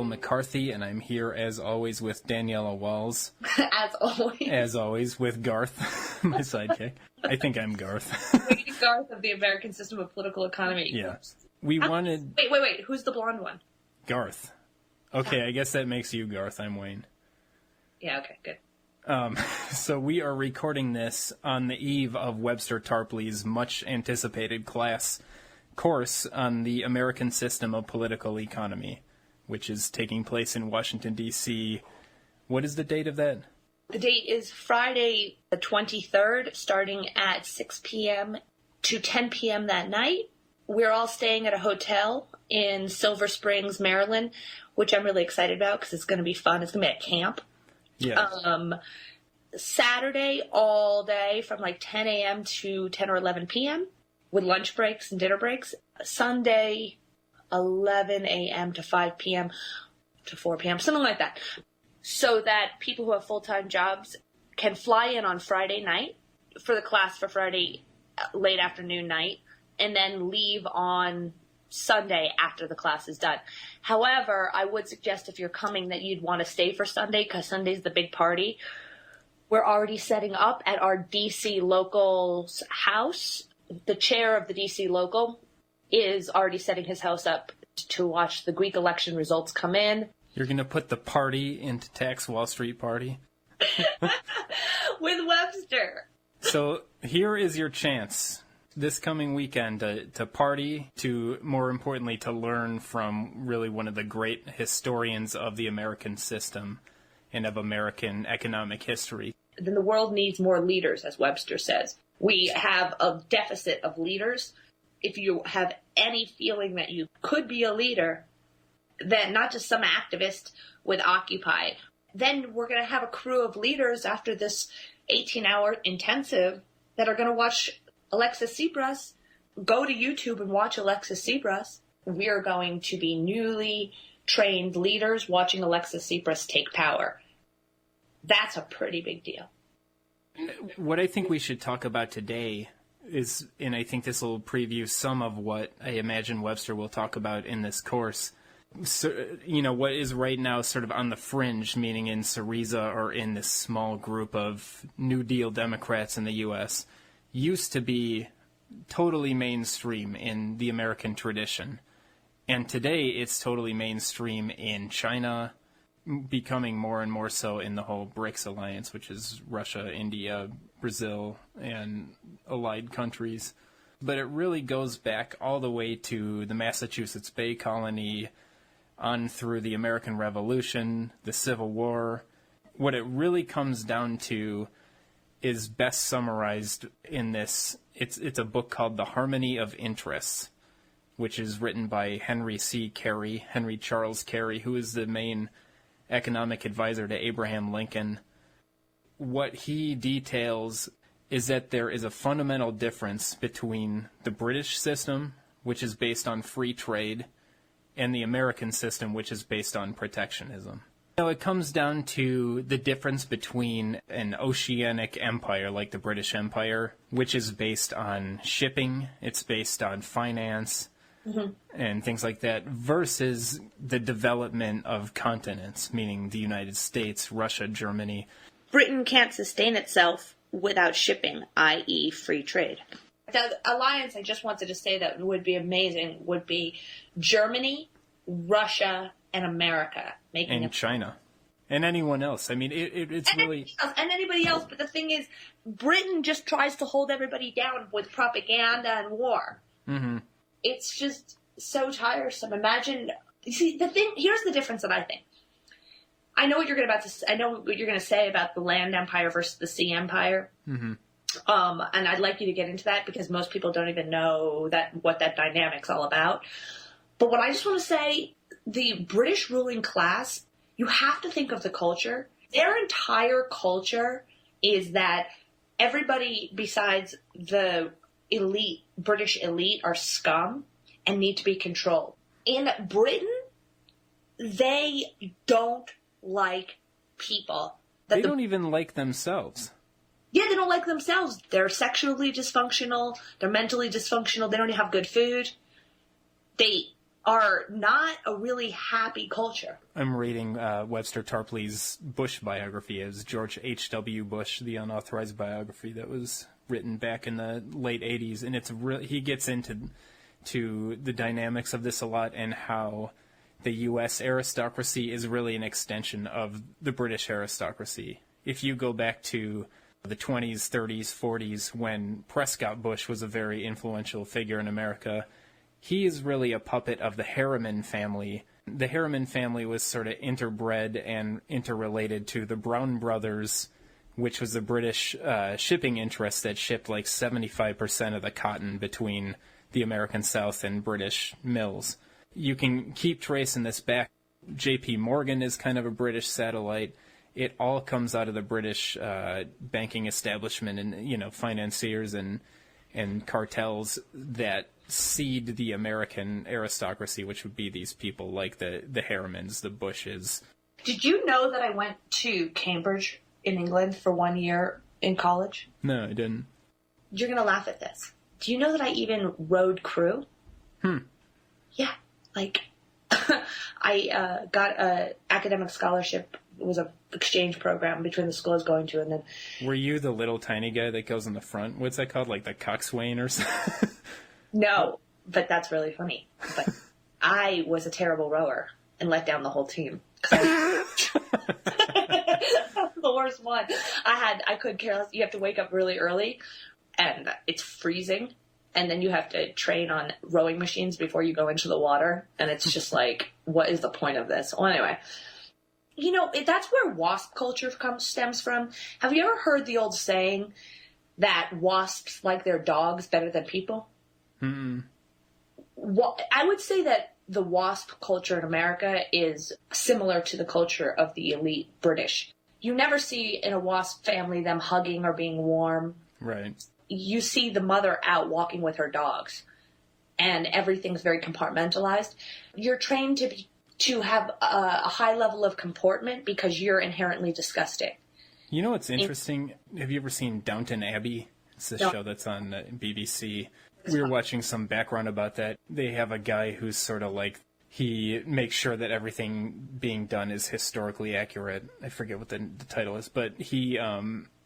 McCarthy, and I'm here as always with Daniela Walls. As always. As always with Garth, my sidekick. I think I'm Garth. Garth of the American System of Political Economy. Yeah. We wanted... Wait. Who's the blonde one? Garth. Okay, I guess that makes you Garth. I'm Wayne. Yeah, okay, good. So we are recording this on the eve of Webster Tarpley's much-anticipated class course on the American System of Political Economy, which is taking place in Washington, D.C. What is the date of that? The date is Friday the 23rd, starting at 6 p.m. to 10 p.m. that night. We're all staying at a hotel in Silver Springs, Maryland, which I'm really excited about because it's going to be fun. It's going to be at camp. Yeah. Saturday all day from like 10 a.m. to 10 or 11 p.m. with lunch breaks and dinner breaks. Sunday 11 a.m. to 5 p.m. to 4 p.m., something like that, so that people who have full-time jobs can fly in on Friday night for the class for Friday late afternoon night, and then leave on Sunday after the class is done. However, I would suggest if you're coming that you'd want to stay for Sunday, because Sunday's the big party. We're already setting up at our D.C. local's house. The chair of the D.C. local is already setting his house up to watch the Greek election results come in. You're going to put the party into Tax Wall Street Party? With Webster. So here is your chance this coming weekend to party, to, more importantly, to learn from really one of the great historians of the American system and of American economic history. Then the world needs more leaders, as Webster says. We have a deficit of leaders. If you have any feeling that you could be a leader, then not just some activist with Occupy, then we're going to have a crew of leaders after this 18-hour intensive that are going to watch Alexis Tsipras. Go to YouTube and watch Alexis Tsipras. We are going to be newly trained leaders watching Alexis Tsipras take power. That's a pretty big deal. What I think we should talk about today is, and I think this will preview some of what I imagine Webster will talk about in this course. So, what is right now sort of on the fringe, meaning in Syriza or in this small group of New Deal Democrats in the U.S., used to be totally mainstream in the American tradition. And today it's totally mainstream in China, becoming more and more so in the whole BRICS alliance, which is Russia, India, Brazil, and allied countries. But it really goes back all the way to the Massachusetts Bay Colony, on through the American Revolution, the Civil War. What it really comes down to is best summarized in this. It's a book called The Harmony of Interests, which is written by Henry Charles Carey, who is the main economic advisor to Abraham Lincoln. What he details is that there is a fundamental difference between the British system, which is based on free trade, and the American system, which is based on protectionism. It comes down to the difference between an oceanic empire like the British Empire, which is based on shipping, it's based on finance, and things like that, versus the development of continents, meaning the United States, Russia, Germany. Britain can't sustain itself without shipping, i.e. free trade. The alliance, I just wanted to say that would be amazing, would be Germany, Russia, and America. And China. And anyone else. I mean, it's really... And anybody else. But the thing is, Britain just tries to hold everybody down with propaganda and war. Mm-hmm. It's just so tiresome. Imagine... You see, here's the difference that I think. I know what you're going to say about the land empire versus the sea empire. Mm-hmm. And I'd like you to get into that because most people don't even know what that dynamic's all about. But what I just want to say, the British ruling class, you have to think of the culture. Their entire culture is that everybody besides the elite, British elite, are scum and need to be controlled. In Britain, they don't like people. They don't even like themselves. Yeah, they don't like themselves. They're sexually dysfunctional. They're mentally dysfunctional. They don't have good food. They are not a really happy culture. I'm reading Webster Tarpley's Bush biography as George H.W. Bush, the unauthorized biography that was written back in the late 80s, and he gets into the dynamics of this a lot and how the U.S. aristocracy is really an extension of the British aristocracy. If you go back to the 20s, 30s, 40s, when Prescott Bush was a very influential figure in America, he is really a puppet of the Harriman family. The Harriman family was sort of interbred and interrelated to the Brown brothers, which was a British shipping interest that shipped like 75% of the cotton between the American South and British mills. You can keep tracing this back. J.P. Morgan is kind of a British satellite. It all comes out of the British banking establishment and, financiers and cartels that seed the American aristocracy, which would be these people like the Harrimans, the Bushes. Did you know that I went to Cambridge in England for 1 year in college? No, I didn't. You're going to laugh at this. Do you know that I even rowed crew? Yeah. I got an academic scholarship. It was an exchange program between the school I was going to, and then... Were you the little tiny guy that goes in the front? What's that called? Like the coxswain or something? No, but that's really funny. But I was a terrible rower and let down the whole team. The worst one. I could care less. You have to wake up really early, and it's freezing, and then you have to train on rowing machines before you go into the water, and it's just like, what is the point of this? Well, anyway... that's where WASP culture stems from. Have you ever heard the old saying that wasps like their dogs better than people? Mm-mm. I would say that the WASP culture in America is similar to the culture of the elite British. You never see in a WASP family them hugging or being warm. Right. You see the mother out walking with her dogs, and everything's very compartmentalized. You're trained to have a high level of comportment because you're inherently disgusting. You know what's interesting? Have you ever seen Downton Abbey? It's a show that's on BBC. We were watching some background about that. They have a guy who's sort of like, he makes sure that everything being done is historically accurate. I forget what the title is, but he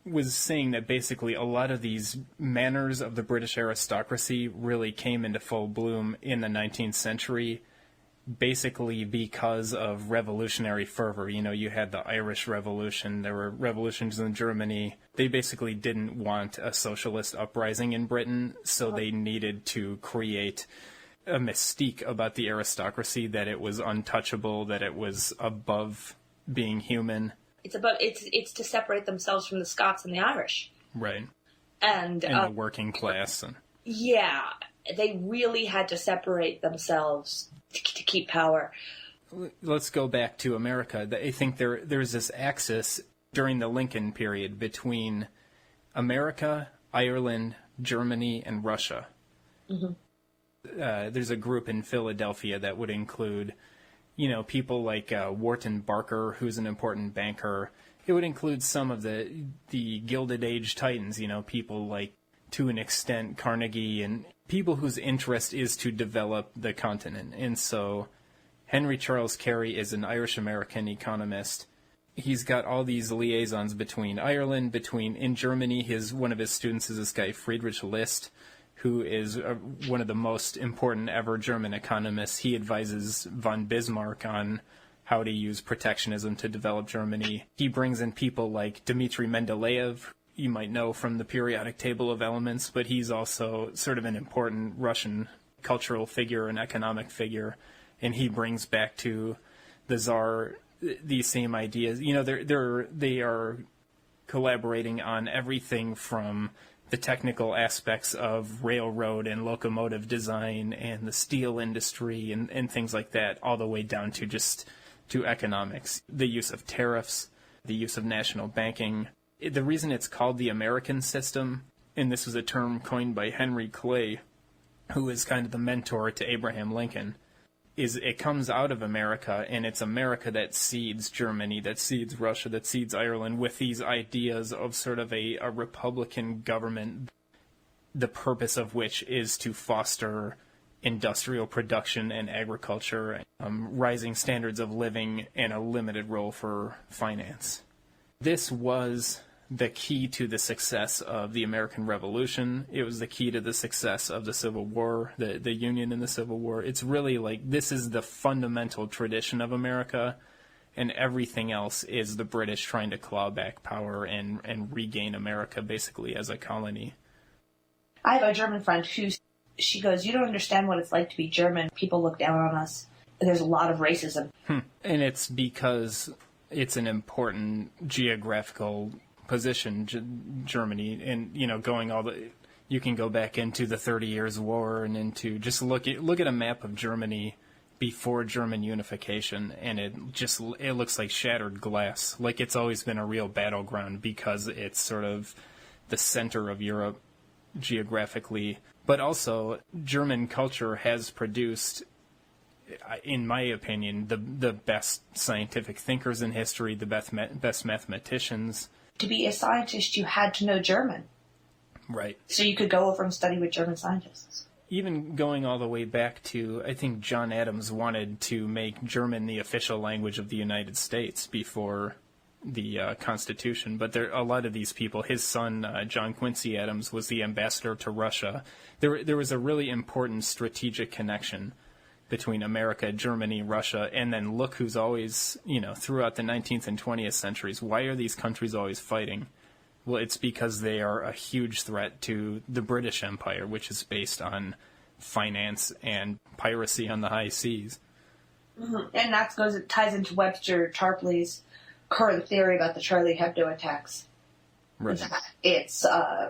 was saying that basically a lot of these manners of the British aristocracy really came into full bloom in the 19th century, basically because of revolutionary fervor. You had the Irish Revolution, there were revolutions in Germany. They basically didn't want a socialist uprising in Britain, so they needed to create a mystique about the aristocracy, that it was untouchable, that it was above being human. It's to separate themselves from the Scots and the Irish. Right. And the working class. Yeah, they really had to separate themselves to keep power. Let's go back to America. I think there's this axis during the Lincoln period between America, Ireland, Germany, and Russia. Mm-hmm. There's a group in Philadelphia that would include, people like Wharton Barker, who's an important banker. It would include some of the Gilded Age titans, people like, to an extent, Carnegie, and people whose interest is to develop the continent. And so Henry Charles Carey is an Irish-American economist. He's got all these liaisons between Ireland, in Germany. One of his students is this guy, Friedrich List, who is one of the most important ever German economists. He advises von Bismarck on how to use protectionism to develop Germany. He brings in people like Dmitry Mendeleev, you might know from the periodic table of elements, but he's also sort of an important Russian cultural figure, an economic figure, and he brings back to the Tsar these same ideas. They are collaborating on everything from the technical aspects of railroad and locomotive design and the steel industry and things like that, all the way down to economics, the use of tariffs, the use of national banking. The reason it's called the American system, and this was a term coined by Henry Clay, who is kind of the mentor to Abraham Lincoln, is it comes out of America, and it's America that seeds Germany, that seeds Russia, that seeds Ireland with these ideas of sort of a republican government, the purpose of which is to foster industrial production and agriculture, rising standards of living, and a limited role for finance. This was the key to the success of the American Revolution. It was the key to the success of the Civil War, the Union in the Civil War. It's really like this is the fundamental tradition of America, and everything else is the British trying to claw back power and regain America basically as a colony. I have a German friend she goes, you don't understand what it's like to be German. People look down on us. There's a lot of racism. And it's because it's an important geographical position, Germany, and you can go back into the 30 Years' War and into just look at a map of Germany before German unification, and it looks like shattered glass. Like it's always been a real battleground because it's sort of the center of Europe geographically. But also, German culture has produced, in my opinion, the best scientific thinkers in history, the best mathematicians. To be a scientist, you had to know German. Right. So you could go over and study with German scientists. Even going all the way back to, I think John Adams wanted to make German the official language of the United States before the Constitution. But a lot of these people, his son, John Quincy Adams, was the ambassador to Russia. There was a really important strategic connection between America, Germany, Russia, and then look who's always, throughout the 19th and 20th centuries, why are these countries always fighting? Well, it's because they are a huge threat to the British Empire, which is based on finance and piracy on the high seas. Mm-hmm. And it ties into Webster Tarpley's current theory about the Charlie Hebdo attacks. Right. It's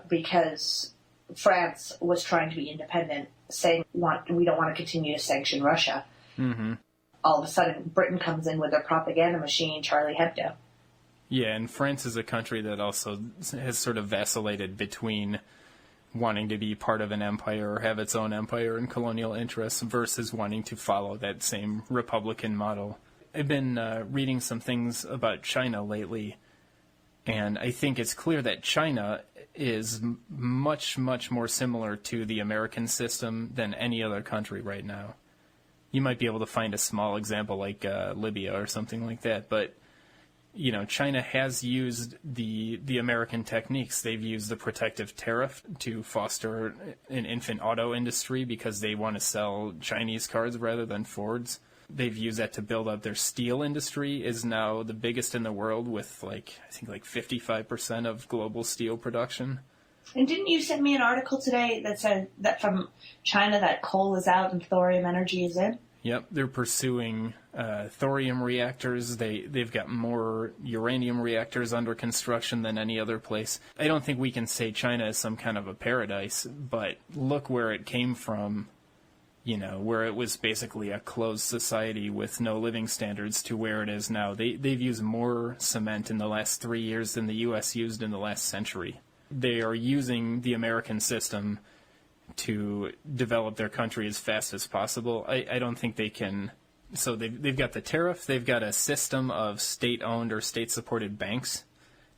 because France was trying to be independent, saying we don't want to continue to sanction Russia. Mm-hmm. All of a sudden, Britain comes in with their propaganda machine, Charlie Hebdo. Yeah, and France is a country that also has sort of vacillated between wanting to be part of an empire or have its own empire and colonial interests versus wanting to follow that same Republican model. I've been reading some things about China lately, and I think it's clear that China is much, much more similar to the American system than any other country right now. You might be able to find a small example like Libya or something like that, but China has used the American techniques. They've used the protective tariff to foster an infant auto industry because they want to sell Chinese cars rather than Fords. They've used that to build up their steel industry, is now the biggest in the world with I think 55% of global steel production. And didn't you send me an article today that said that from China that coal is out and thorium energy is in? Yep, they're pursuing thorium reactors. They've got more uranium reactors under construction than any other place. I don't think we can say China is some kind of a paradise, but look where it came from, where it was basically a closed society with no living standards to where it is now. They've used more cement in the last 3 years than the U.S. used in the last century. They are using the American system to develop their country as fast as possible. I don't think they can. So they've got the tariff. They've got a system of state-owned or state-supported banks.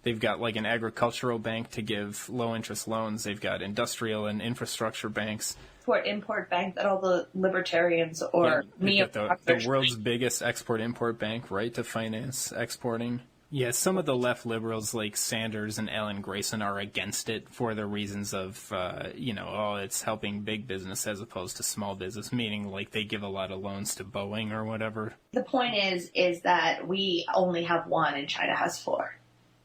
They've got like an agricultural bank to give low-interest loans. They've got industrial and infrastructure banks. Import bank that all the libertarians or the world's biggest export-import bank, right, to finance exporting. Yeah, some of the left liberals like Sanders and Alan Grayson are against it for the reasons of, it's helping big business as opposed to small business, meaning like they give a lot of loans to Boeing or whatever. The point is that we only have one and China has four.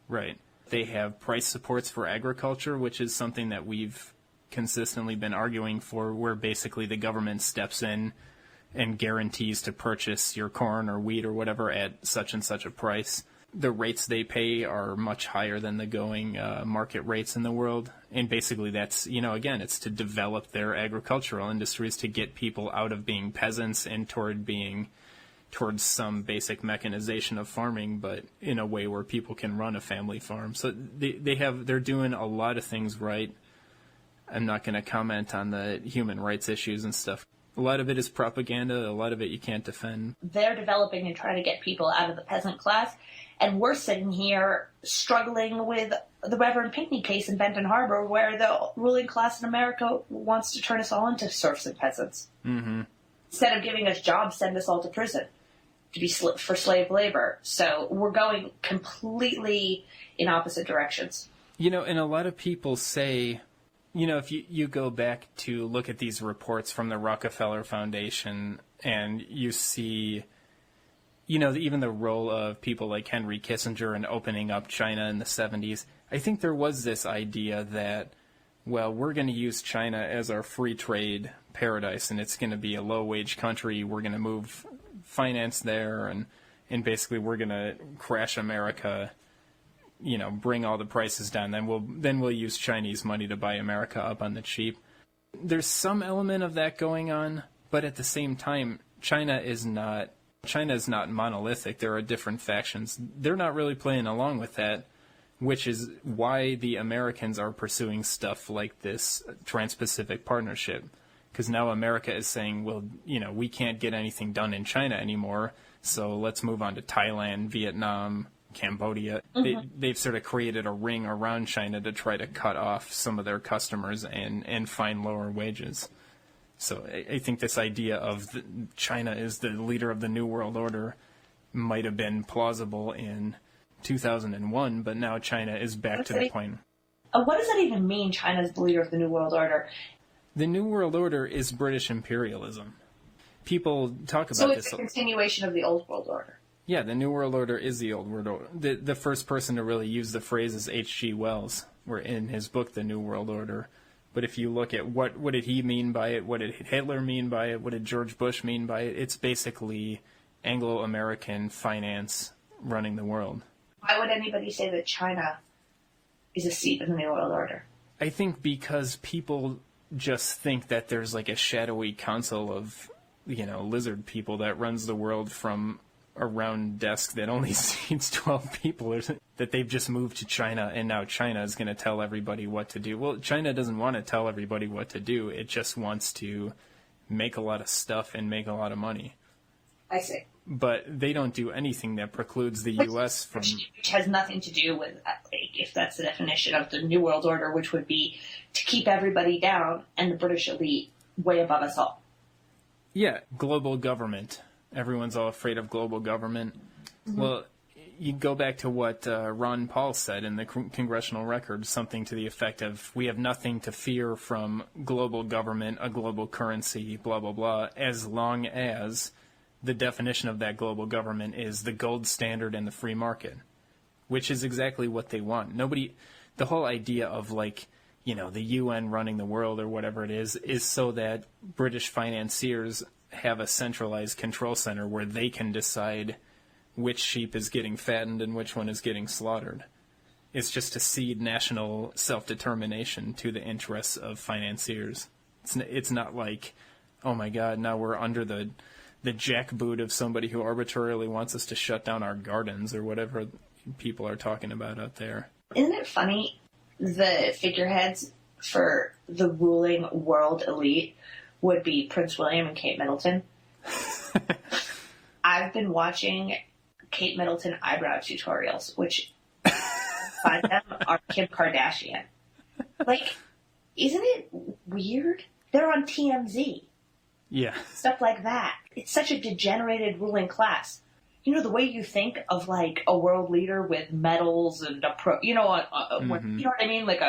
Right. They have price supports for agriculture, which is something that we've consistently been arguing for, where basically the government steps in and guarantees to purchase your corn or wheat or whatever at such and such a price. The rates they pay are much higher than the going market rates in the world. And basically that's, again, it's to develop their agricultural industries to get people out of being peasants and towards some basic mechanization of farming, but in a way where people can run a family farm. So they're doing a lot of things right. I'm not going to comment on the human rights issues and stuff. A lot of it is propaganda. A lot of it you can't defend. They're developing and trying to get people out of the peasant class, and we're sitting here struggling with the Reverend Pinckney case in Benton Harbor, where the ruling class in America wants to turn us all into serfs and peasants. Mm-hmm. Instead of giving us jobs, send us all to prison to be for slave labor. So we're going completely in opposite directions. You know, and a lot of people say, you know, if you go back to look at these reports from the Rockefeller Foundation and you see, you know, even the role of people like Henry Kissinger in opening up China in the 70s, I think there was this idea that, well, we're going to use China as our free trade paradise, and it's going to be a low-wage country. We're going to move finance there, and basically we're going to crash America, you know, bring all the prices down. Then we'll use Chinese money to buy America up on the cheap. There's some element of that going on, but at the same time, China is not monolithic. There are different factions. They're not really playing along with that, which is why the Americans are pursuing stuff like this Trans-Pacific Partnership. Because now America is saying, well, you know, we can't get anything done in China anymore, so let's move on to Thailand, Vietnam, Cambodia. Mm-hmm. They've sort of created a ring around China to try to cut off some of their customers and find lower wages. So I think this idea of China is the leader of the New World Order might have been plausible in 2001, but now China is back to the point. What does that even mean, China's the leader of the New World Order? The New World Order is British imperialism. People talk about this. So it's a continuation of the Old World Order. Yeah, the New World Order is the Old World Order. The first person to really use the phrase is H.G. Wells, where in his book, The New World Order. But if you look at what did he mean by it, what did Hitler mean by it, what did George Bush mean by it, it's basically Anglo-American finance running the world. Why would anybody say that China is a seat of the New World Order? I think because people just think that there's like a shadowy council of, you know, lizard people that runs the world from a round desk that only seats 12 people, or that they've just moved to China and now China is going to tell everybody what to do. Well, China doesn't want to tell everybody what to do. It just wants to make a lot of stuff and make a lot of money. I see. But they don't do anything that precludes the U.S. from... Which has nothing to do with, if that's the definition of the New World Order, which would be to keep everybody down and the British elite way above us all. Yeah, global government. Everyone's all afraid of global government. Mm-hmm. Well, you go back to what Ron Paul said in the Congressional Record, something to the effect of, we have nothing to fear from global government, a global currency, blah, blah, blah, as long as the definition of that global government is the gold standard and the free market, which is exactly what they want. The whole idea of, like, you know, the UN running the world or whatever it is so that British financiers have a centralized control center where they can decide which sheep is getting fattened and which one is getting slaughtered. It's just to cede national self-determination to the interests of financiers. It's not like, oh my God, now we're under the jackboot of somebody who arbitrarily wants us to shut down our gardens or whatever people are talking about out there. Isn't it funny, the figureheads for the ruling world elite would be Prince William and Kate Middleton? I've been watching Kate Middleton eyebrow tutorials, which by them are Kim Kardashian. Like, isn't it weird? They're on TMZ. Yeah. Stuff like that. It's such a degenerated ruling class. You know, the way you think of, like, a world leader with medals and you know what I mean? Like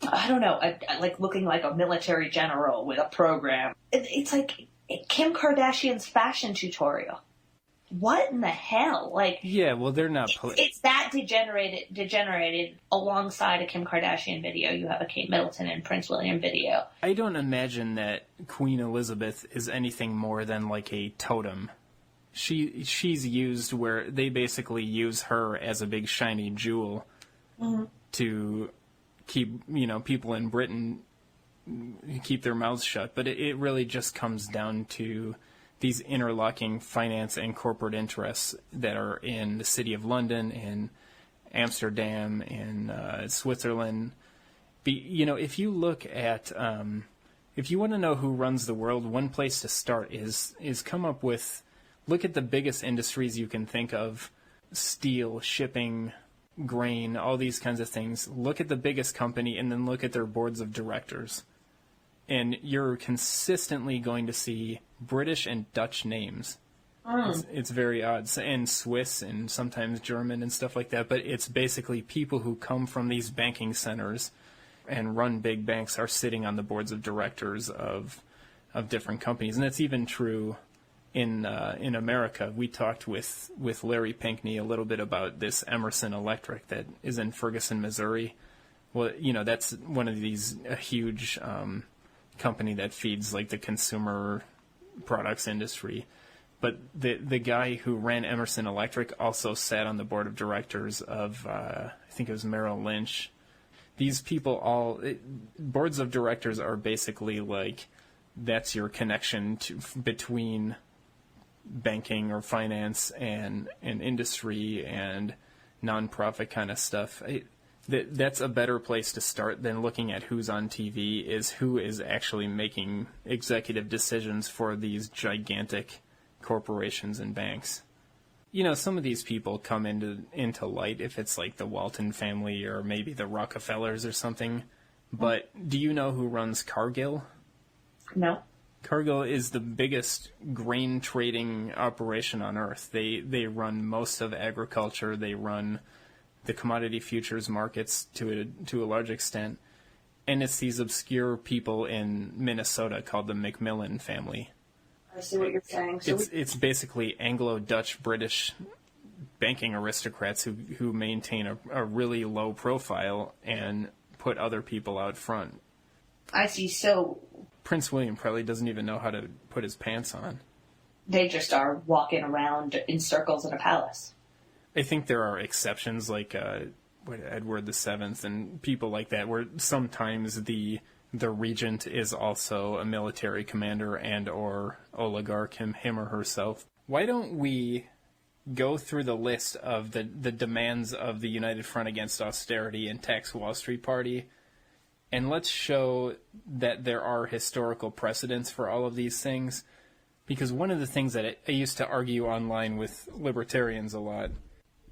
like looking like a military general with a program. It's like Kim Kardashian's fashion tutorial. What in the hell? Like, yeah, well, they're not. It's that degenerated. Alongside a Kim Kardashian video, you have a Kate Middleton and Prince William video. I don't imagine that Queen Elizabeth is anything more than like a totem. She's used where they basically use her as a big shiny jewel to keep, you know, people in Britain keep their mouths shut. But it really just comes down to these interlocking finance and corporate interests that are in the city of London, in Amsterdam, in Switzerland. You know, if you look at if you want to know who runs the world, one place to start is look at the biggest industries you can think of: steel, shipping, grain, all these kinds of things. Look at the biggest company and then look at their boards of directors. And you're consistently going to see British and Dutch names. It's very odd. And Swiss and sometimes German and stuff like that. But it's basically people who come from these banking centers and run big banks are sitting on the boards of directors of different companies. And that's even true in America. We talked with Larry Pinkney a little bit about this Emerson Electric that is in Ferguson, Missouri. Well, that's one of these a huge company that feeds like the consumer products industry. But the guy who ran Emerson Electric also sat on the board of directors of I think it was Merrill Lynch. These people boards of directors are basically like that's your connection between banking or finance and industry and nonprofit kind of stuff. That's a better place to start than looking at who's on TV, is who is actually making executive decisions for these gigantic corporations and banks. Some of these people come into light if it's like the Walton family or maybe the Rockefellers or something. But do you know who runs Cargill? No. Cargill is the biggest grain trading operation on earth. They run most of agriculture. They run the commodity futures markets to a large extent. And it's these obscure people in Minnesota called the McMillan family. I see what you're saying. So it's basically Anglo-Dutch British banking aristocrats who maintain a really low profile and put other people out front. I see. So Prince William probably doesn't even know how to put his pants on. They just are walking around in circles in a palace. I think there are exceptions like Edward VII and people like that, where sometimes the regent is also a military commander and or oligarch, him or herself. Why don't we go through the list of the demands of the United Front Against Austerity and Tax Wall Street Party, and let's show that there are historical precedents for all of these things? Because one of the things that I used to argue online with libertarians a lot,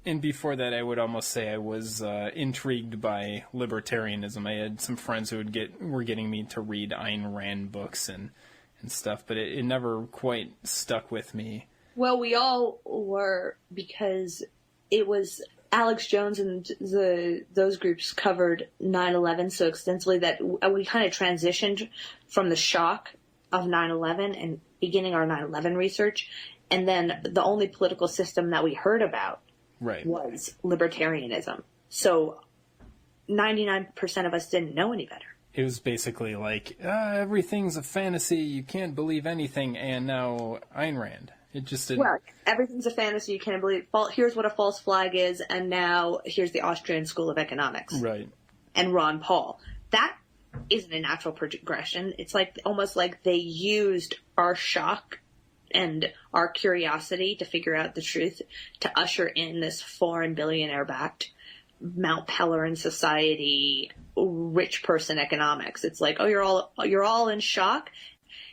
and before that I would almost say I was intrigued by libertarianism. I had some friends who were getting me to read Ayn Rand books and stuff, but it never quite stuck with me. Well, we all were, because it was Alex Jones and those groups covered 9/11 so extensively that we kind of transitioned from the shock of 9/11 and beginning our 9/11 research, and then the only political system that we heard about was libertarianism. So 99% of us didn't know any better. It was basically like, everything's a fantasy, you can't believe anything, and now Ayn Rand. It just didn't... Well, everything's a fantasy, you can't believe... Here's what a false flag is, and now here's the Austrian School of Economics. Right. And Ron Paul. That isn't a natural progression. It's like almost like they used our shock and our curiosity to figure out the truth to usher in this foreign billionaire-backed Mount Pelerin society, rich person economics. It's like, you're all in shock.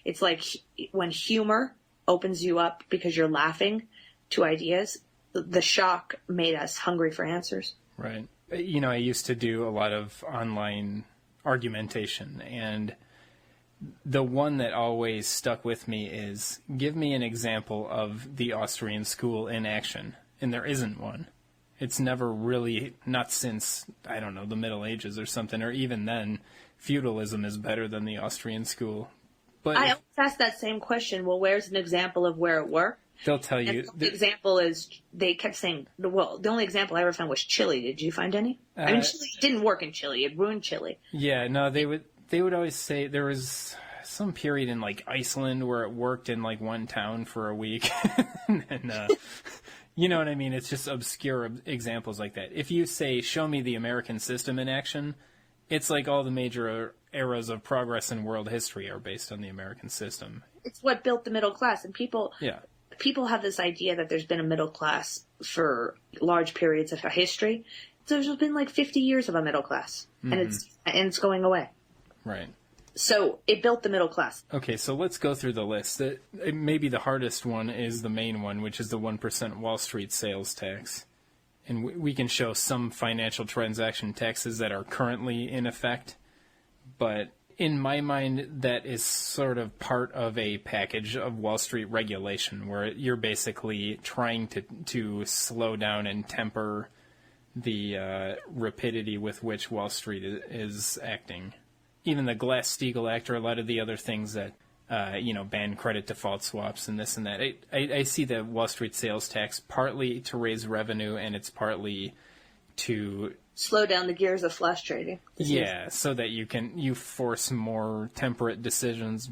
It's like when humor opens you up because you're laughing to ideas. The shock made us hungry for answers. Right. I used to do a lot of online argumentation, and the one that always stuck with me is, give me an example of the Austrian school in action. And there isn't one. It's never really, not since, I don't know, the Middle Ages or something, or even then, feudalism is better than the Austrian school. But I always ask that same question. Well, where's an example of where it worked? They'll tell you. The example is, they kept saying, well, the only example I ever found was Chile. Did you find any? Chile didn't work in Chile. It ruined Chile. Yeah, no, they would always say there was some period in like Iceland where it worked in like one town for a week. And you know what I mean? It's just obscure examples like that. If you say, show me the American system in action, it's like all the major eras of progress in world history are based on the American system. It's what built the middle class. And people have this idea that there's been a middle class for large periods of history. So there's been like 50 years of a middle class, and it's going away. Right. So it built the middle class. Okay, so let's go through the list. Maybe the hardest one is the main one, which is the 1% Wall Street sales tax. And we can show some financial transaction taxes that are currently in effect. But in my mind, that is sort of part of a package of Wall Street regulation where you're basically trying to slow down and temper the rapidity with which Wall Street is acting. Even the Glass-Steagall Act or a lot of the other things that, ban credit default swaps and this and that. I see the Wall Street sales tax partly to raise revenue, and it's partly to slow down the gears of flash trading. Yeah, so that you force more temperate decisions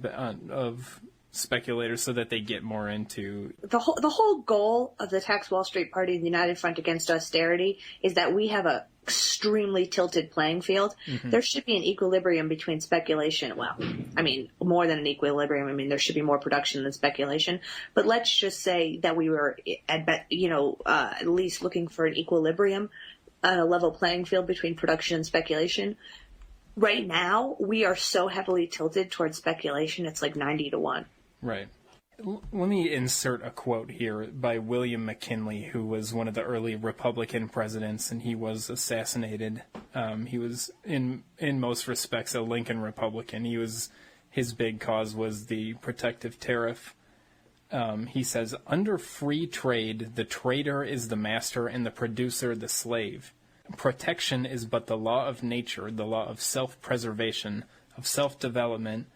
of speculators so that they get more into... The whole goal of the Tax Wall Street Party, the United Front Against Austerity, is that we have a extremely tilted playing field. Mm-hmm. There should be an equilibrium between speculation. Well, I mean, more than an equilibrium. I mean, there should be more production than speculation. But let's just say that we were at least looking for an equilibrium on a level playing field between production and speculation. Right now, we are so heavily tilted towards speculation, it's like 90-1. Right. Let me insert a quote here by William McKinley, who was one of the early Republican presidents, and he was assassinated. He was, in most respects, a Lincoln Republican. His big cause was the protective tariff. He says, "Under free trade, the trader is the master and the producer the slave. Protection is but the law of nature, the law of self-preservation, of self-development,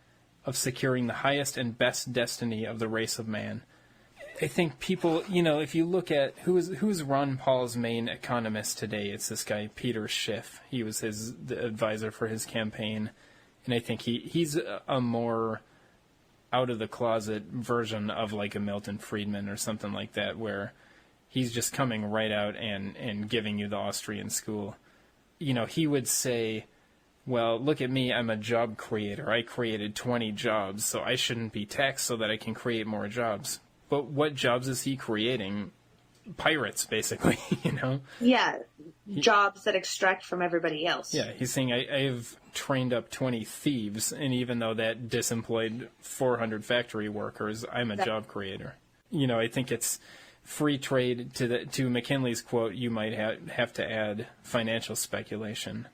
of securing the highest and best destiny of the race of man." I think people, if you look at who's Ron Paul's main economist today, it's this guy, Peter Schiff. He was the advisor for his campaign. And I think he's a more out-of-the-closet version of like a Milton Friedman or something like that, where he's just coming right out and giving you the Austrian school. He would say, well, look at me, I'm a job creator. I created 20 jobs, so I shouldn't be taxed so that I can create more jobs. But what jobs is he creating? Pirates, basically, Yeah, jobs that extract from everybody else. Yeah, he's saying, I've trained up 20 thieves, and even though that disemployed 400 factory workers, I'm a job creator. I think it's free trade. To McKinley's quote, you might have to add financial speculation.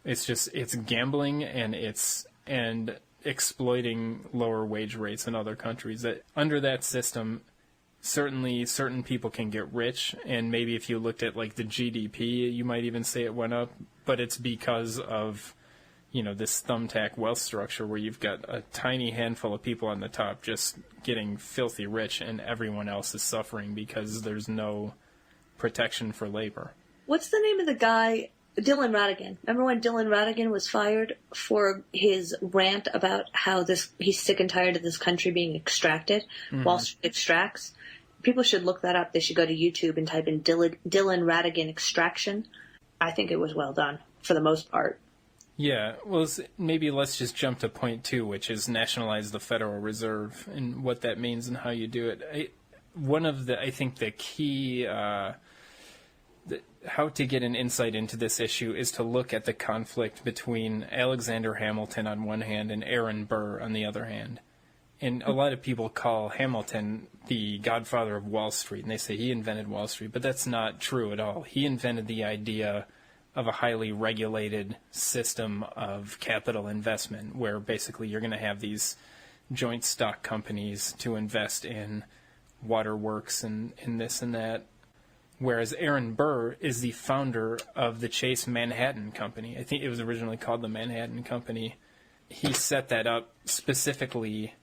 It's gambling and exploiting lower wage rates in other countries. That under that system, certainly certain people can get rich, and maybe if you looked at like the GDP, you might even say it went up, but it's because of this thumbtack wealth structure where you've got a tiny handful of people on the top just getting filthy rich, and everyone else is suffering because there's no protection for labor. What's the name of the guy? Dylan Ratigan. Remember when Dylan Ratigan was fired for his rant about how he's sick and tired of this country being extracted? Mm-hmm. Wall Street extracts. People should look that up. They should go to YouTube and type in Dylan Ratigan extraction. I think it was well done for the most part. Yeah, well, maybe let's just jump to point 2, which is nationalize the Federal Reserve and what that means and how you do it. I think the key, how to get an insight into this issue is to look at the conflict between Alexander Hamilton on one hand and Aaron Burr on the other hand. And a lot of people call Hamilton the godfather of Wall Street, and they say he invented Wall Street, but that's not true at all. He invented the idea of a highly regulated system of capital investment where basically you're going to have these joint stock companies to invest in waterworks and this and that. Whereas Aaron Burr is the founder of the Chase Manhattan Company. I think it was originally called the Manhattan Company. He set that up specifically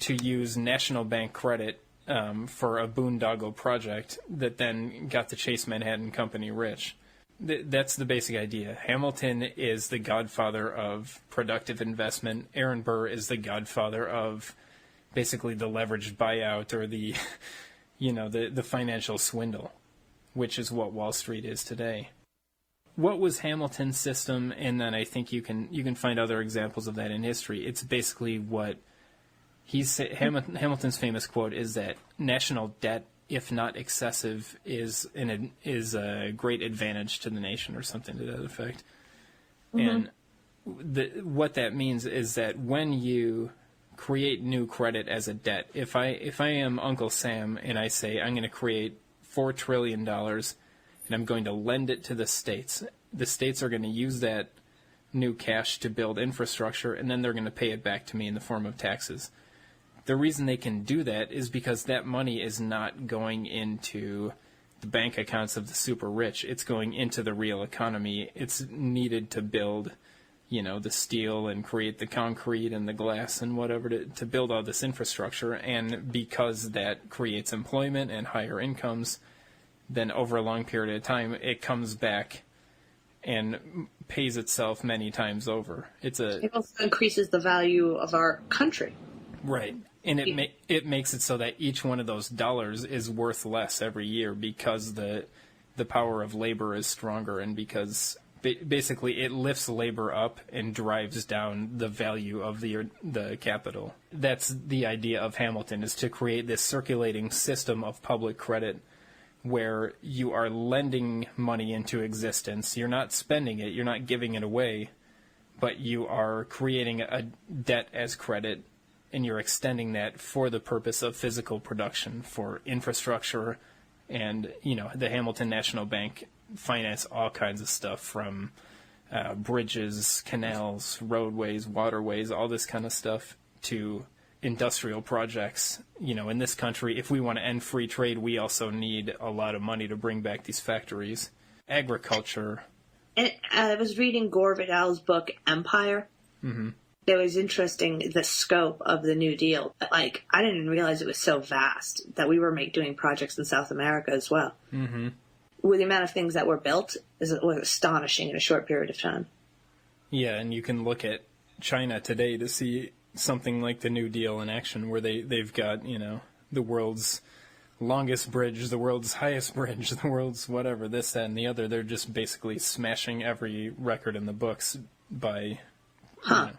to use national bank credit for a boondoggle project that then got the Chase Manhattan Company rich. That's the basic idea. Hamilton is the godfather of productive investment. Aaron Burr is the godfather of basically the leveraged buyout or the financial swindle, which is what Wall Street is today. What was Hamilton's system? And then I think you can find other examples of that in history. It's basically what Hamilton's famous quote is that national debt, if not excessive, is a great advantage to the nation, or something to that effect. Mm-hmm. And what that means is that when you create new credit as a debt, if I am Uncle Sam and I say I'm going to create $4 trillion and I'm going to lend it to the states are going to use that new cash to build infrastructure, and then they're going to pay it back to me in the form of taxes. The reason they can do that is because that money is not going into the bank accounts of the super rich. It's going into the real economy. It's needed to build, the steel and create the concrete and the glass and whatever to build all this infrastructure. And because that creates employment and higher incomes, then over a long period of time, it comes back and pays itself many times over. It also increases the value of our country. Right. And it makes it so that each one of those dollars is worth less every year because the power of labor is stronger, and because basically it lifts labor up and drives down the value of the capital. That's the idea of Hamilton, is to create this circulating system of public credit where you are lending money into existence. You're not spending it, you're not giving it away, but you are creating a debt as credit, and you're extending that for the purpose of physical production, for infrastructure. And, the Hamilton National Bank finance all kinds of stuff, from bridges, canals, roadways, waterways, all this kind of stuff, to industrial projects. In this country, if we want to end free trade, we also need a lot of money to bring back these factories. Agriculture. And I was reading Gore Vidal's book, Empire. Mm-hmm. It was interesting, the scope of the New Deal. I didn't realize it was so vast, that we were doing projects in South America as well. Mm-hmm. With the amount of things that were built, was astonishing in a short period of time. Yeah, and you can look at China today to see something like the New Deal in action, where they've got, the world's longest bridge, the world's highest bridge, the world's whatever, this, that, and the other. They're just basically smashing every record in the books by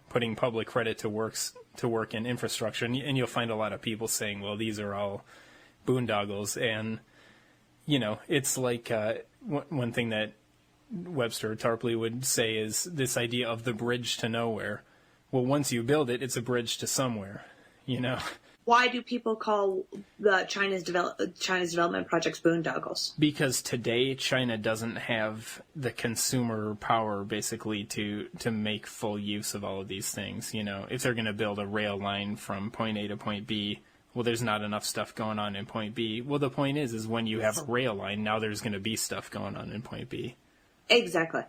putting public credit to work in infrastructure. And you'll find a lot of people saying, well, these are all boondoggles. And, it's like one thing that Webster Tarpley would say is this idea of the bridge to nowhere. Well, once you build it, it's a bridge to somewhere, Why do people call the China's development projects boondoggles? Because today China doesn't have the consumer power, basically, to make full use of all of these things. If they're going to build a rail line from point A to point B, well, there's not enough stuff going on in point B. Well, the point is when you have a rail line, now there's going to be stuff going on in point B. Exactly.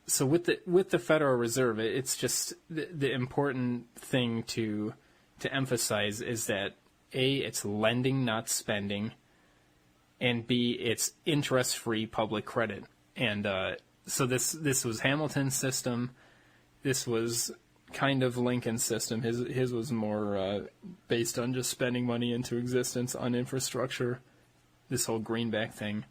So with the Federal Reserve, it's just the important thing to emphasize is that A, it's lending, not spending, and B, it's interest-free public credit. And so this was Hamilton's system. This was kind of Lincoln's system. His was more based on just spending money into existence on infrastructure, this whole greenback thing.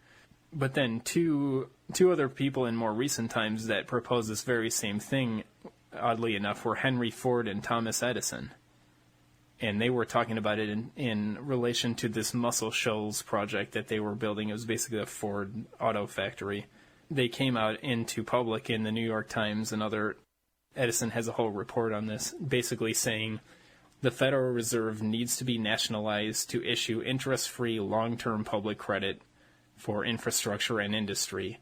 But then two other people in more recent times that proposed this very same thing, oddly enough, were Henry Ford and Thomas Edison. And they were talking about it in relation to this Muscle Shoals project that they were building. It was basically a Ford auto factory. They came out into public in the New York Times and other. Edison has a whole report on this, basically saying the Federal Reserve needs to be nationalized to issue interest-free long-term public credit for infrastructure and industry.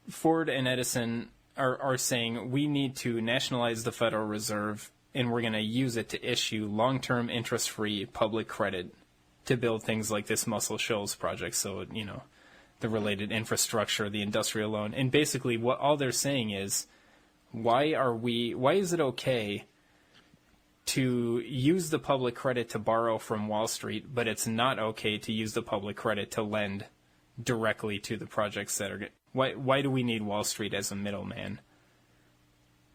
Ford and Edison are saying we need to nationalize the Federal Reserve, and we're going to use it to issue long-term interest-free public credit to build things like this Muscle Shoals project. So, the related infrastructure, the industrial loan. And basically what all they're saying is, why is it okay to use the public credit to borrow from Wall Street, but it's not okay to use the public credit to lend directly to the projects that are... Why do we need Wall Street as a middleman?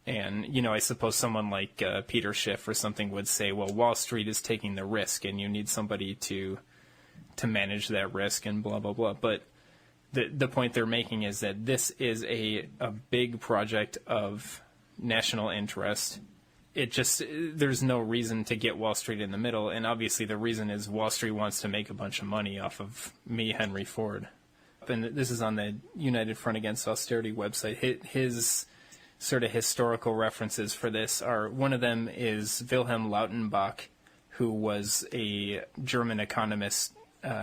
And, I suppose someone like Peter Schiff or something would say, well, Wall Street is taking the risk, and you need somebody to manage that risk and blah, blah, blah. But the point they're making is that this is a big project of national interest. There's no reason to get Wall Street in the middle, and obviously the reason is Wall Street wants to make a bunch of money off of me, Henry Ford. And this is on the United Front Against Austerity website. His sort of historical references for this are, one of them is Wilhelm Lautenbach, who was a German economist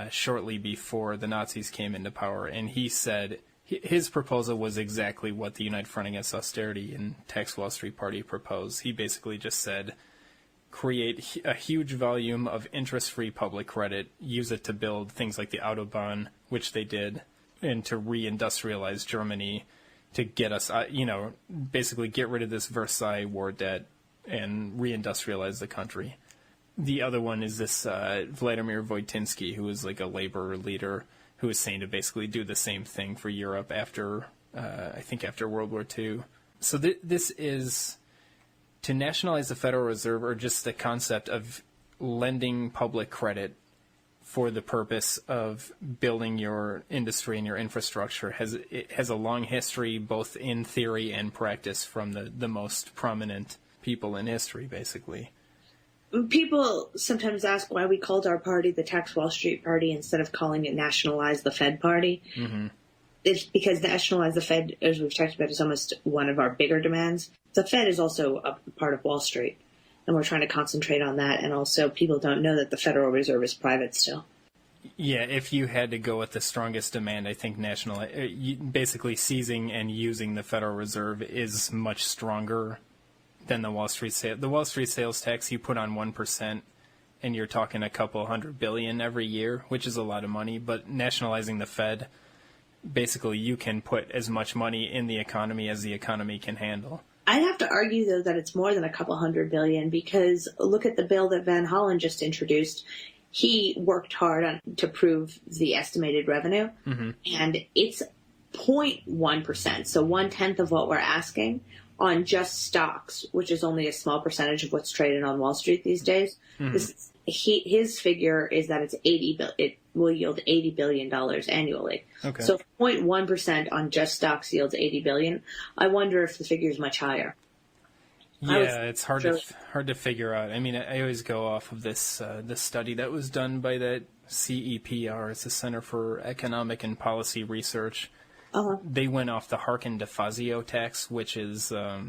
shortly before the Nazis came into power, and he said his proposal was exactly what the United Front Against Austerity and Tax Wall Street Party proposed. He basically just said, create a huge volume of interest-free public credit, use it to build things like the Autobahn, which they did, and to reindustrialize Germany, to get us, basically get rid of this Versailles war debt and reindustrialize the country. The other one is this Vladimir Voitinsky, who was like a labor leader, who was saying to basically do the same thing for Europe after World War II. So this is to nationalize the Federal Reserve, or just the concept of lending public credit for the purpose of building your industry and your infrastructure. It has a long history, both in theory and practice, from the most prominent people in history, basically. People sometimes ask why we called our party the Tax Wall Street Party instead of calling it Nationalize the Fed Party. Mm-hmm. It's because Nationalize the Fed, as we've talked about, is almost one of our bigger demands. The Fed is also a part of Wall Street, and we're trying to concentrate on that. And also, people don't know that the Federal Reserve is private still. Yeah, if you had to go with the strongest demand, I think basically seizing and using the Federal Reserve is much stronger than the Wall Street sale. The Wall Street sales tax, you put on 1%, and you're talking a couple $100 billion every year, which is a lot of money. But nationalizing the Fed, basically you can put as much money in the economy as the economy can handle. I'd have to argue, though, that it's more than a couple $100 billion, because look at the bill that Van Hollen just introduced. He worked hard to prove the estimated revenue, and it's 0.1%, so 1/10 of what we're asking on just stocks, which is only a small percentage of what's traded on Wall Street these days. His figure is that it will yield $80 billion annually. Okay. So 0.1% on just stocks yields $80 billion. I wonder if the figure is much higher. Yeah, it's hard to figure out. I mean, I always go off of this study that was done by that CEPR. It's the Center for Economic and Policy Research. Uh-huh. They went off the Harkin de Fazio tax, which is, I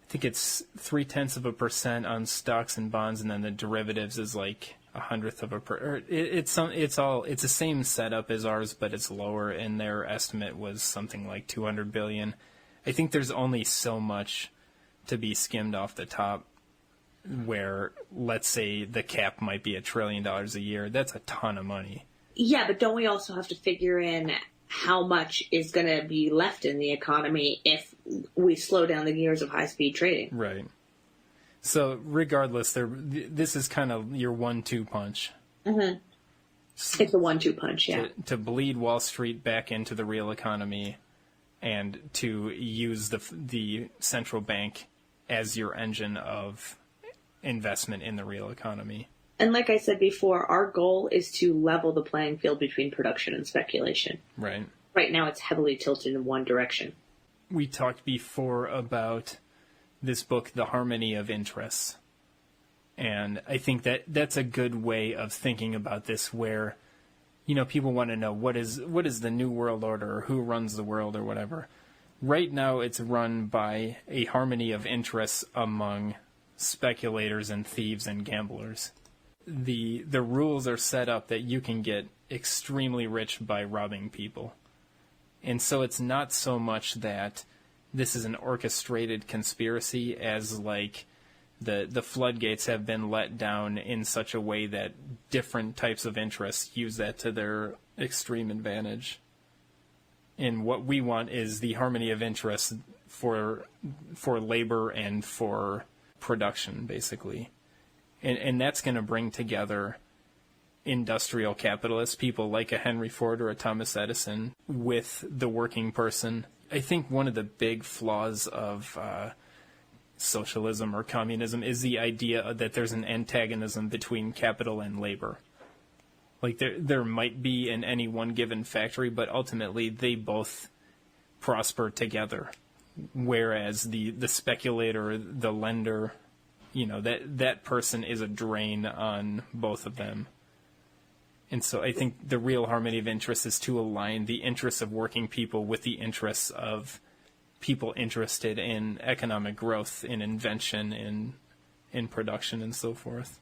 think it's 0.3% on stocks and bonds, and then the derivatives is like 0.1%. It's the same setup as ours, but it's lower. And their estimate was something like 200 billion. I think there's only so much to be skimmed off the top, where, let's say, the cap might be $1 trillion a year. That's a ton of money. Yeah, but don't we also have to figure in how much is going to be left in the economy if we slow down the gears of high-speed trading? Right. So, regardless, this is kind of your 1-2 punch. Mm-hmm. It's a 1-2 punch, yeah. To bleed Wall Street back into the real economy, and to use the central bank as your engine of investment in the real economy. And like I said before, our goal is to level the playing field between production and speculation. Right. Right now it's heavily tilted in one direction. We talked before about this book, The Harmony of Interests. And I think that's a good way of thinking about this, where, people want to know what is the New World Order, or who runs the world, or whatever. Right now, it's run by a harmony of interests among speculators and thieves and gamblers. The rules are set up that you can get extremely rich by robbing people. And so it's not so much that this is an orchestrated conspiracy as like the floodgates have been let down in such a way that different types of interests use that to their extreme advantage. And what we want is the harmony of interests for labor and for production, basically. And that's going to bring together industrial capitalists, people like a Henry Ford or a Thomas Edison, with the working person. I think one of the big flaws of socialism or communism is the idea that there's an antagonism between capital and labor. Like there might be in any one given factory, but ultimately they both prosper together. Whereas the speculator, the lender, that person is a drain on both of them. And so I think the real harmony of interest is to align the interests of working people with the interests of people interested in economic growth, in invention, in production, and so forth.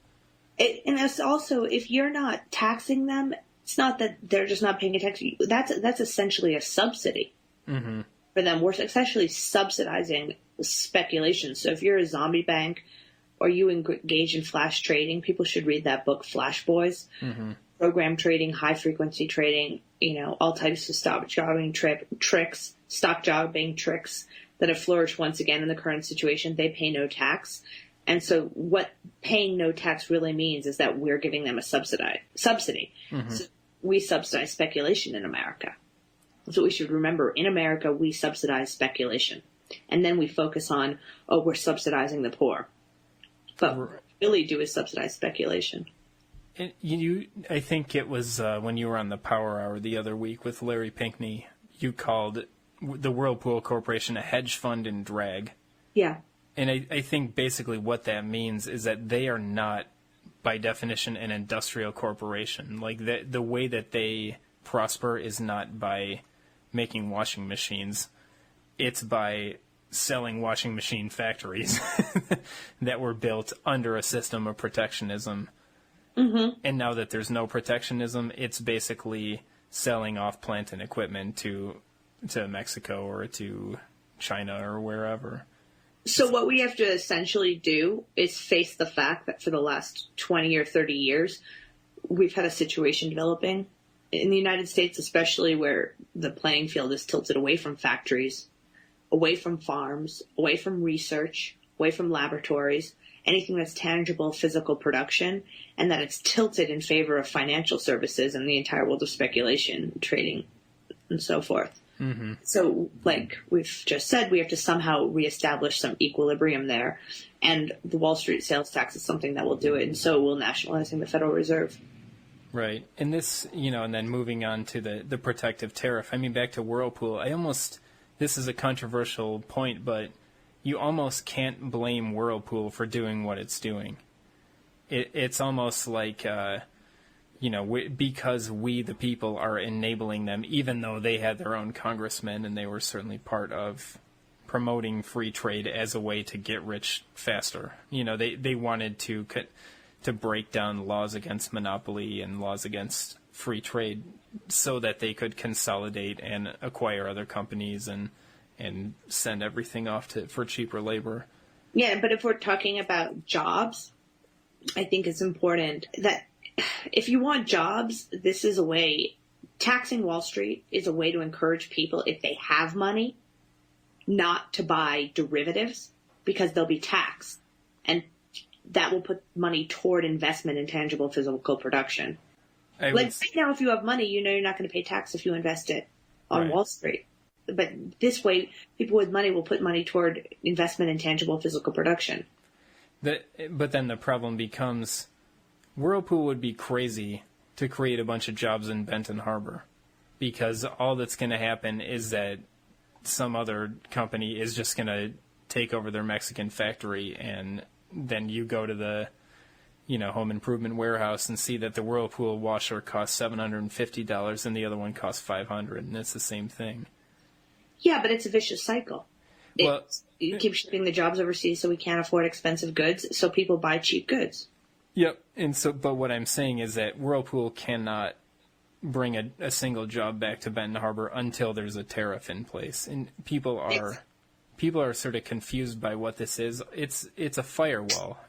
And it's also, if you're not taxing them, it's not that they're just not paying a tax. That's essentially a subsidy for them. We're essentially subsidizing speculation. So if you're a zombie bank or you engage in flash trading, people should read that book, Flash Boys. Program trading, high frequency trading, all types of stock jobbing tricks that have flourished once again in the current situation. They pay no tax. And so what paying no tax really means is that we're giving them a subsidy. So we subsidize speculation in America. That's what we should remember. In America, we subsidize speculation. And then we focus on, we're subsidizing the poor. But what we really do is subsidize speculation. I think it was when you were on the Power Hour the other week with Larry Pinkney, you called the Whirlpool Corporation a hedge fund in drag. Yeah. And I think basically what that means is that they are not, by definition, an industrial corporation. Like the way that they prosper is not by making washing machines. It's by selling washing machine factories that were built under a system of protectionism. And now that there's no protectionism, it's basically selling off plant and equipment to Mexico or to China or wherever. So what we have to essentially do is face the fact that for the last 20 or 30 years, we've had a situation developing in the United States, especially where the playing field is tilted away from factories, away from farms, away from research, away from laboratories, anything that's tangible physical production, and that it's tilted in favor of financial services and the entire world of speculation, trading, and so forth. So, like we've just said, we have to somehow reestablish some equilibrium there. And the Wall Street sales tax is something that will do it, and so will nationalizing the Federal Reserve. Right. And this, and then moving on to the protective tariff. I mean, back to Whirlpool, this is a controversial point, but you almost can't blame Whirlpool for doing what it's doing. It's almost like, because we, the people, are enabling them, even though they had their own congressmen and they were certainly part of promoting free trade as a way to get rich faster. They wanted to break down laws against monopoly and laws against free trade so that they could consolidate and acquire other companies and send everything off for cheaper labor. Yeah, but if we're talking about jobs, I think it's important that if you want jobs, this is a way. Taxing Wall Street is a way to encourage people, if they have money, not to buy derivatives because they'll be taxed. And that will put money toward investment in tangible physical production. Right now, if you have money, you're not going to pay tax if you invest it on Wall Street. But this way, people with money will put money toward investment in tangible physical production. But then the problem becomes, Whirlpool would be crazy to create a bunch of jobs in Benton Harbor, because all that's going to happen is that some other company is just going to take over their Mexican factory, and then you go to the home improvement warehouse and see that the Whirlpool washer costs $750 and the other one costs $500, and it's the same thing. Yeah, but it's a vicious cycle. You keep shipping the jobs overseas so we can't afford expensive goods, so people buy cheap goods. Yep. But what I'm saying is that Whirlpool cannot bring a single job back to Benton Harbor until there's a tariff in place. And people are sort of confused by what this is. It's a firewall.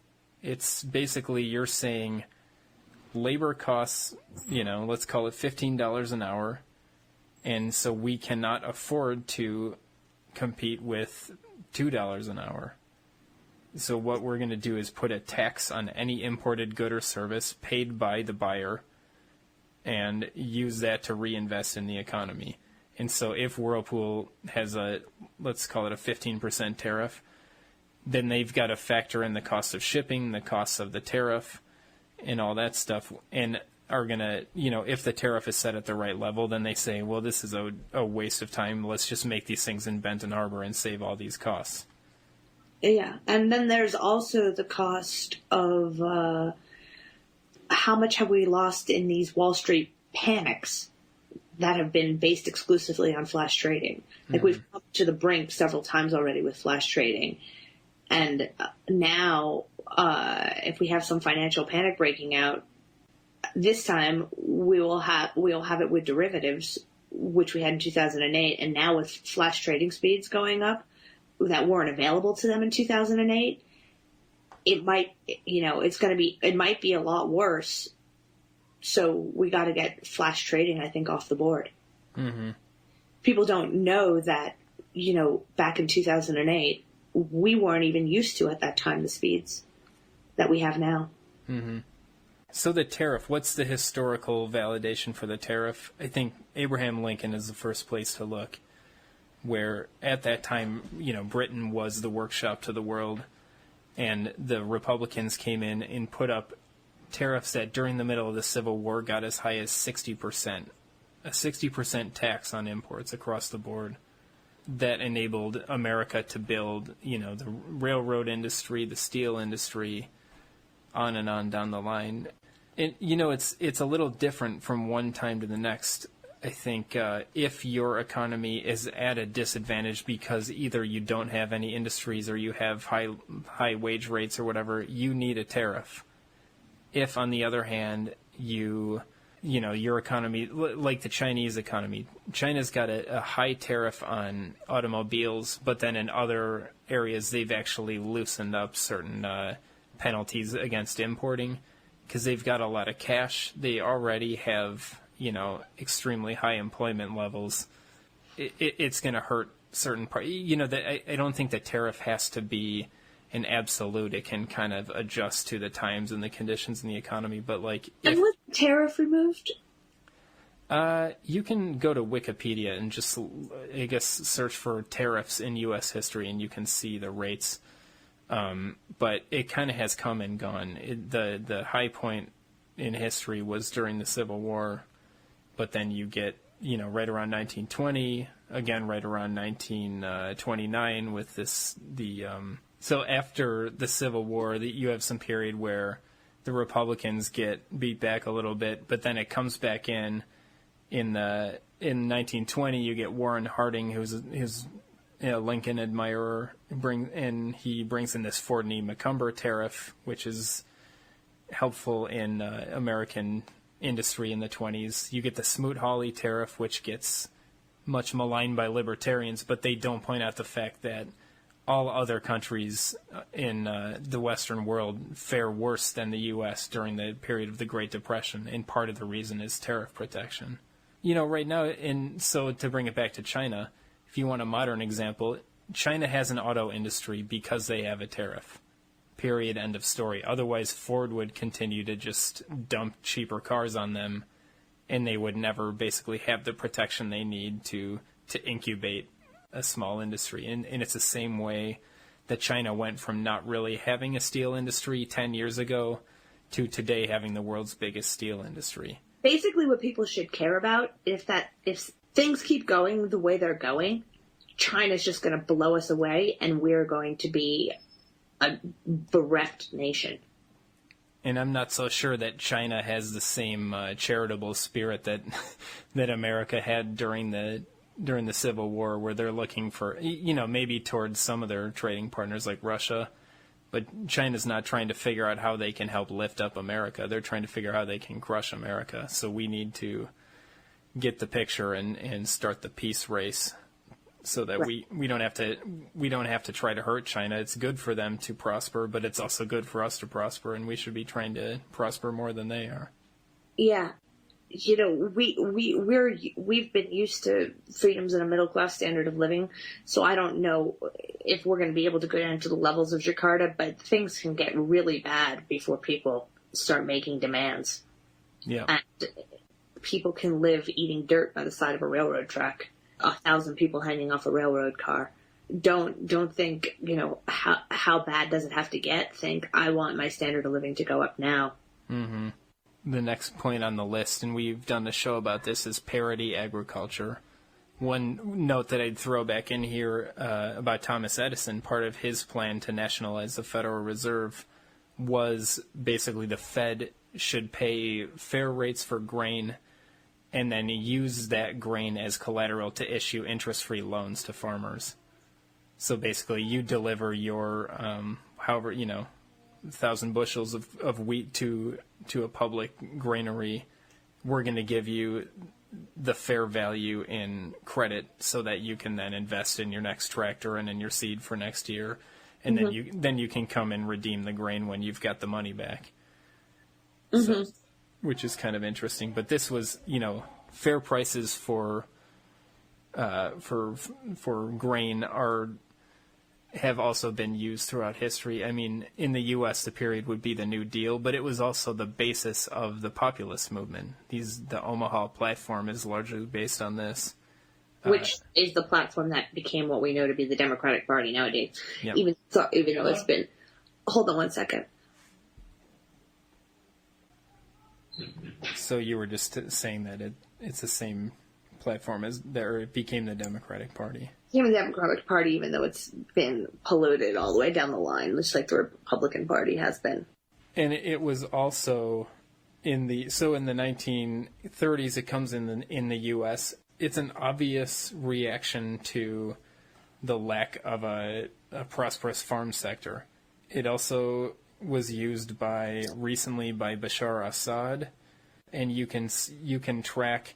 It's basically, you're saying labor costs, let's call it $15 an hour. And so we cannot afford to compete with $2 an hour. So what we're going to do is put a tax on any imported good or service paid by the buyer and use that to reinvest in the economy. And so if Whirlpool has let's call it a 15% tariff, then they've got to factor in the cost of shipping, the costs of the tariff, and all that stuff, and are going to, if the tariff is set at the right level, then they say, well, this is a waste of time. Let's just make these things in Benton Harbor and save all these costs. Yeah, and then there's also the cost of how much have we lost in these Wall Street panics that have been based exclusively on flash trading. Like we've come to the brink several times already with flash trading. And now, if we have some financial panic breaking out, this time we'll have it with derivatives, which we had in 2008, and now with flash trading speeds going up that weren't available to them in 2008, it might be a lot worse. So we got to get flash trading, I think, off the board. Mm-hmm. People don't know that, back in 2008, we weren't even used to at that time the speeds that we have now. Mm-hmm. So the tariff, what's the historical validation for the tariff? I think Abraham Lincoln is the first place to look, where at that time, Britain was the workshop to the world, and the Republicans came in and put up tariffs that during the middle of the Civil War got as high as 60%, a 60% tax on imports across the board. That enabled America to build, the railroad industry, the steel industry, on and on down the line. And, it's a little different from one time to the next. I think if your economy is at a disadvantage because either you don't have any industries or you have high wage rates or whatever, you need a tariff. If, on the other hand, your economy, like the Chinese economy, China's got a high tariff on automobiles, but then in other areas they've actually loosened up certain penalties against importing because they've got a lot of cash. They already have, extremely high employment levels. It's going to hurt certain parts. I don't think the tariff has to be an absolute. It can kind of adjust to the times and the conditions in the economy. But and was the tariff removed? You can go to Wikipedia and just, I guess, search for tariffs in U.S. history, and you can see the rates. But it kind of has come and gone. The high point in history was during the Civil War, but then you get, right around 1920, again right around 1929 with so after the Civil War, you have some period where the Republicans get beat back a little bit, but then it comes back in 1920. You get Warren Harding, who's a Lincoln admirer, he brings in this Fordney-McCumber tariff, which is helpful in American industry in the 20s. You get the Smoot-Hawley tariff, which gets much maligned by libertarians, but they don't point out the fact that all other countries in the Western world fare worse than the U.S. during the period of the Great Depression, and part of the reason is tariff protection. Right now, and so to bring it back to China, if you want a modern example, China has an auto industry because they have a tariff. Period, end of story. Otherwise, Ford would continue to just dump cheaper cars on them, and they would never basically have the protection they need to incubate a small industry. And it's the same way that China went from not really having a steel industry 10 years ago to today having the world's biggest steel industry. Basically, what people should care about is that if things keep going the way they're going, China's just going to blow us away, and we're going to be a bereft nation. And I'm not so sure that China has the same charitable spirit that America had during the Civil War, where they're looking for, maybe towards some of their trading partners like Russia. But China's not trying to figure out how they can help lift up America. They're trying to figure out how they can crush America. So we need to get the picture and start the peace race, so that right. we don't have to try to hurt China. It's good for them to prosper, but it's also good for us to prosper, and we should be trying to prosper more than they are. Yeah. We've been used to freedoms and a middle class standard of living, so I don't know if we're going to be able to go down to the levels of Jakarta, but things can get really bad before people start making demands. Yeah. And people can live eating dirt by the side of a railroad track. 1,000 people hanging off a railroad car. Don't think, how bad does it have to get? Think, I want my standard of living to go up now. Mm-hmm. The next point on the list, and we've done a show about this, is parity agriculture. One note that I'd throw back in here about Thomas Edison, part of his plan to nationalize the Federal Reserve was basically the Fed should pay fair rates for grain and then use that grain as collateral to issue interest-free loans to farmers. So basically, you deliver your, 1,000 bushels of wheat to a public granary. We're going to give you the fair value in credit so that you can then invest in your next tractor and in your seed for next year. And then you can come and redeem the grain when you've got the money back. So, which is kind of interesting. But this was, fair prices for grain have also been used throughout history. I mean, in the U.S., the period would be the New Deal, but it was also the basis of the populist movement. The Omaha platform is largely based on this. Which is the platform that became what we know to be the Democratic Party nowadays. Yep. Even though it's been... Hold on one second. So you were just saying that it's the same platform it became the Democratic Party. Became the Democratic Party, even though it's been polluted all the way down the line, just like the Republican Party has been. And it was also in the 1930s. It comes in the U.S. It's an obvious reaction to the lack of a prosperous farm sector. It also was used recently by Bashar Assad, and you can track.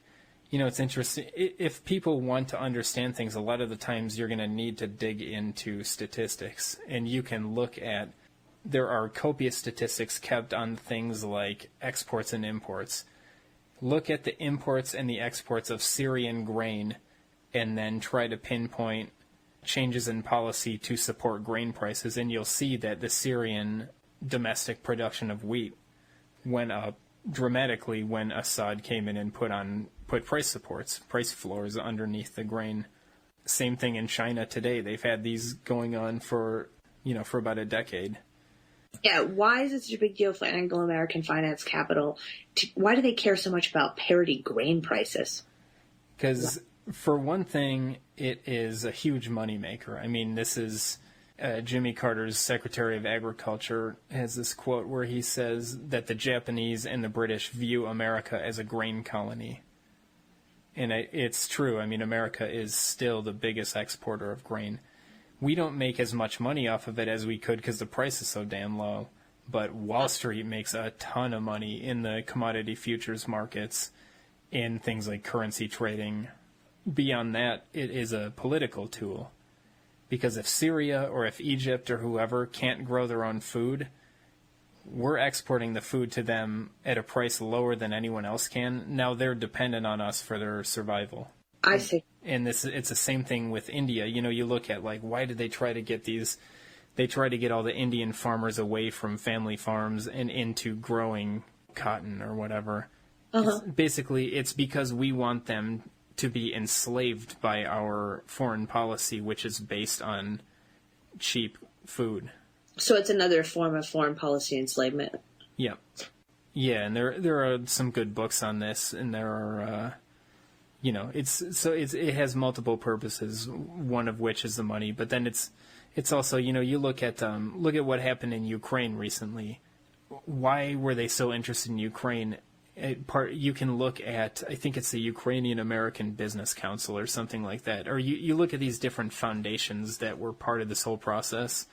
It's interesting. If people want to understand things, a lot of the times you're going to need to dig into statistics, and you can look at. There are copious statistics kept on things like exports and imports. Look at the imports and the exports of Syrian grain, and then try to pinpoint changes in policy to support grain prices, and you'll see that the Syrian domestic production of wheat went up dramatically when Assad came in and put price supports, price floors underneath the grain. Same thing in China today. They've had these going on for about a decade. Yeah, why is it such a big deal for Anglo-American finance capital? Why do they care so much about parity grain prices? Because, for one thing, it is a huge moneymaker. I mean, this is Jimmy Carter's Secretary of Agriculture has this quote where he says that the Japanese and the British view America as a grain colony. And it's true. I mean, America is still the biggest exporter of grain. We don't make as much money off of it as we could because the price is so damn low. But Wall Street makes a ton of money in the commodity futures markets, in things like currency trading. Beyond that, it is a political tool. Because if Syria or if Egypt or whoever can't grow their own food, we're exporting the food to them at a price lower than anyone else can. Now they're dependent on us for their survival. I see. And it's the same thing with India. You look at, why did they try to get these... They try to get all the Indian farmers away from family farms and into growing cotton or whatever. Basically, it's because we want them to be enslaved by our foreign policy, which is based on cheap food. So it's another form of foreign policy enslavement. Yeah. Yeah, and there are some good books on this, and there are... it has multiple purposes, one of which is the money, but then it's also, you look at what happened in Ukraine recently. Why were they so interested in Ukraine? You can look at, I think it's the Ukrainian American Business Council or something like that, or you look at these different foundations that were part of this whole process,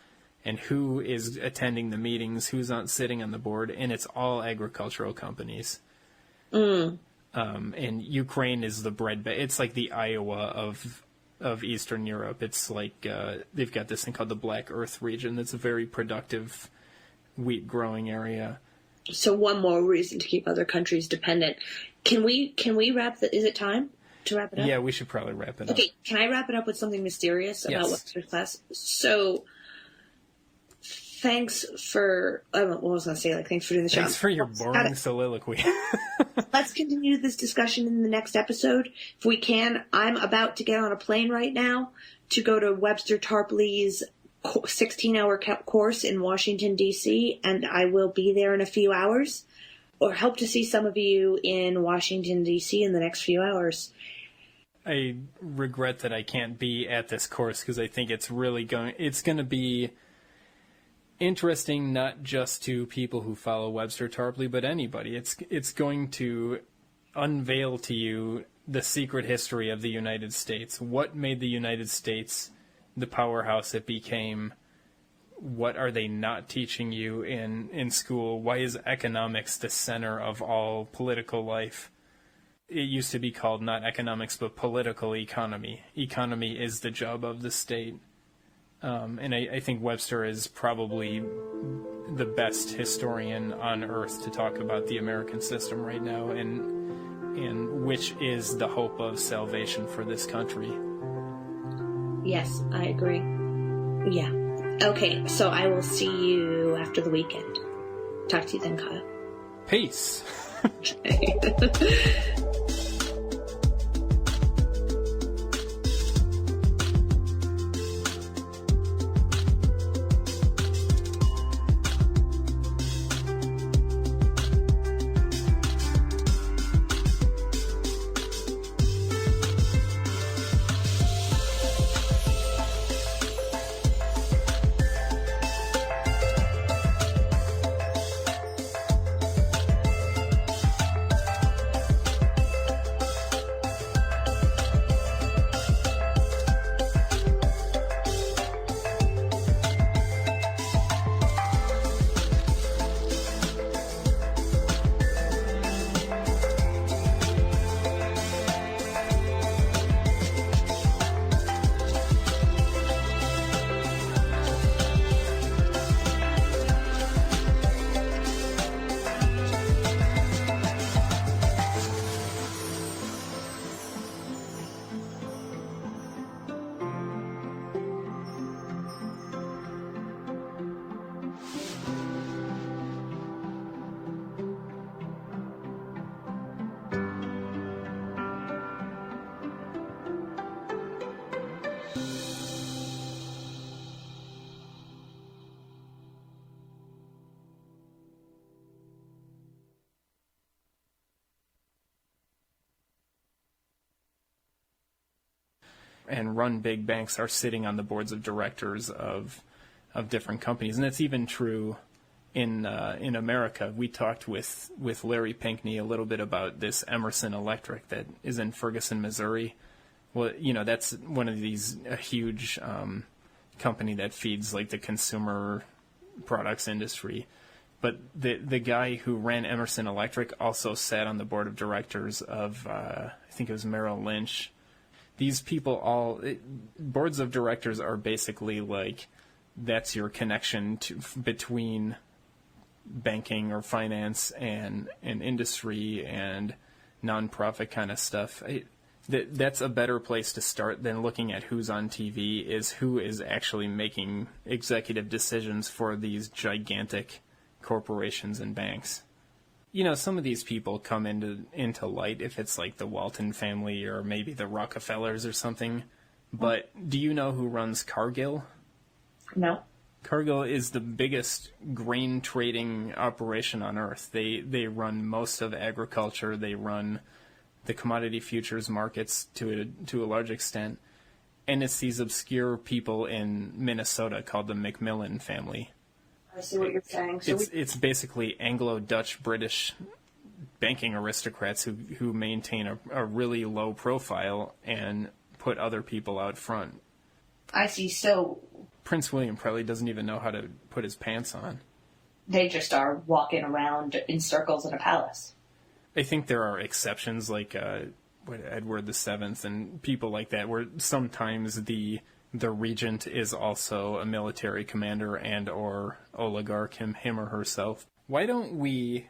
and who is attending the meetings, who's not sitting on the board, and it's all agricultural companies. And Ukraine is it's like the Iowa of Eastern Europe. It's like they've got this thing called the Black Earth region that's a very productive wheat growing area. So one more reason to keep other countries dependent. Can we wrap is it time to wrap it up? Yeah, we should probably wrap it up. Okay, can I wrap it up with something mysterious about Webster class? So thanks for, what was I going to say? Thanks for doing the show. Thanks for your boring soliloquy. Let's continue this discussion in the next episode. If we can, I'm about to get on a plane right now to go to Webster Tarpley's 16-hour course in Washington, D.C., and I will be there in a few hours, or hope to see some of you in Washington, D.C. in the next few hours. I regret that I can't be at this course because I think it's going to be interesting not just to people who follow Webster Tarpley, but anybody. It's going to unveil to you the secret history of the United States. What made the United States the powerhouse it became? What are they not teaching you in school? Why is economics the center of all political life? It used to be called not economics, but political economy. Economy is the job of the state. And I think Webster is probably the best historian on earth to talk about the American system right now, and which is the hope of salvation for this country. Yes, I agree. Yeah. Okay, so I will see you after the weekend. Talk to you then, Kyle. Peace. And run big banks are sitting on the boards of directors of different companies, and it's even true in America. We talked with Larry Pinkney a little bit about this Emerson Electric that is in Ferguson, Missouri. Well, that's one of these a huge company that feeds like the consumer products industry. But the guy who ran Emerson Electric also sat on the board of directors of I think it was Merrill Lynch. These people boards of directors are basically like, that's your connection between banking or finance and industry and nonprofit kind of stuff. That's a better place to start than looking at who's on TV, is who is actually making executive decisions for these gigantic corporations and banks. Some of these people come into light if it's like the Walton family or maybe the Rockefellers or something. But do you know who runs Cargill? No. Cargill is the biggest grain trading operation on earth. They run most of agriculture. They run the commodity futures markets to a large extent. And it's these obscure people in Minnesota called the McMillan family. I see what you're saying. So it's basically Anglo-Dutch British banking aristocrats who maintain a really low profile and put other people out front. I see. So Prince William probably doesn't even know how to put his pants on. They just are walking around in circles in a palace. I think there are exceptions like Edward VII and people like that, where sometimes the regent is also a military commander and or oligarch, him or herself. Why don't we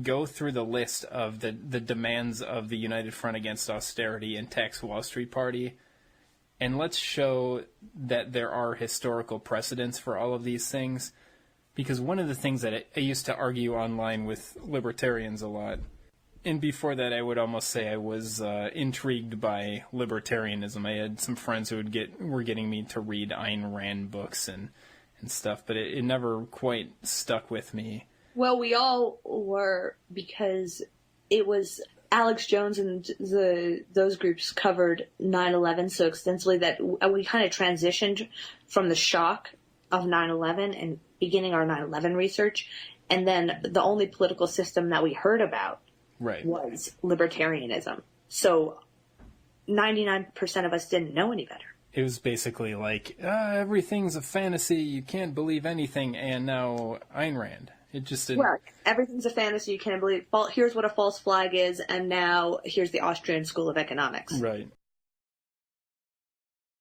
go through the list of the demands of the United Front Against Austerity and Tax Wall Street Party, and let's show that there are historical precedents for all of these things. Because one of the things that I used to argue online with libertarians a lot, and before that I would almost say I was intrigued by libertarianism. I had some friends who were getting me to read Ayn Rand books and stuff, but it never quite stuck with me. Well, we all were, because it was Alex Jones and those groups covered 9/11 so extensively that we kind of transitioned from the shock of 9/11 and beginning our 9/11 research, and then the only political system that we heard about right. was libertarianism. So 99% of us didn't know any better. It was basically like, everything's a fantasy, you can't believe anything, and now Ayn Rand. It just didn't... Well, everything's a fantasy, you can't believe... Here's what a false flag is, and now here's the Austrian School of Economics. Right.